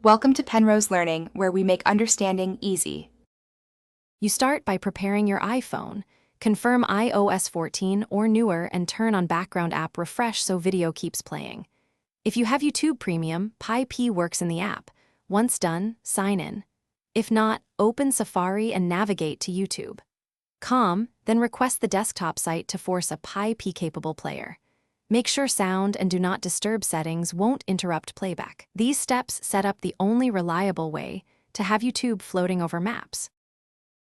Welcome to Penrose Learning, where we make understanding easy. You start by preparing your iPhone. Confirm iOS 14 or newer and turn on background app refresh so video keeps playing. If you have YouTube Premium, PyP works in the app. Once done, sign in. If not, open Safari and navigate to YouTube. Then request the desktop site to force a PyP-capable player. Make sure sound and do not disturb settings won't interrupt playback. These steps set up the only reliable way to have YouTube floating over maps.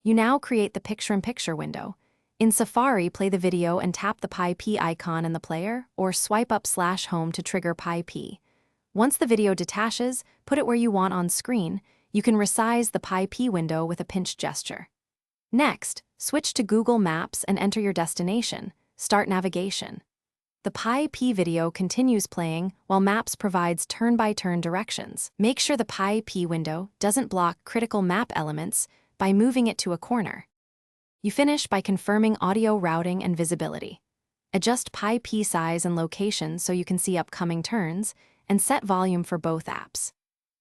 You now create the picture-in-picture window. In Safari, play the video and tap the PyP icon in the player, or swipe up /home to trigger PyP. Once the video detaches, put it where you want on screen. You can resize the PyP window with a pinch gesture. Next, switch to Google Maps and enter your destination. Start navigation. The PyP video continues playing while Maps provides turn-by-turn directions. Make sure the PyP window doesn't block critical map elements by moving it to a corner. You finish by confirming audio routing and visibility. Adjust PyP size and location so you can see upcoming turns, and set volume for both apps.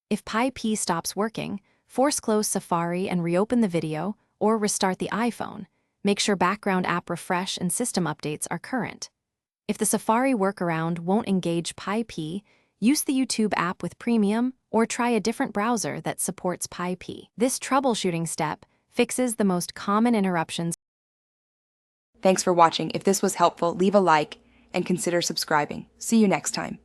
If PyP stops working, force close Safari and reopen the video, or restart the iPhone. Make sure background app refresh and system updates are current. If the Safari workaround won't engage PyP, use the YouTube app with Premium or try a different browser that supports PyP. This troubleshooting step fixes the most common interruptions. Thanks for watching. If this was helpful, leave a like and consider subscribing. See you next time.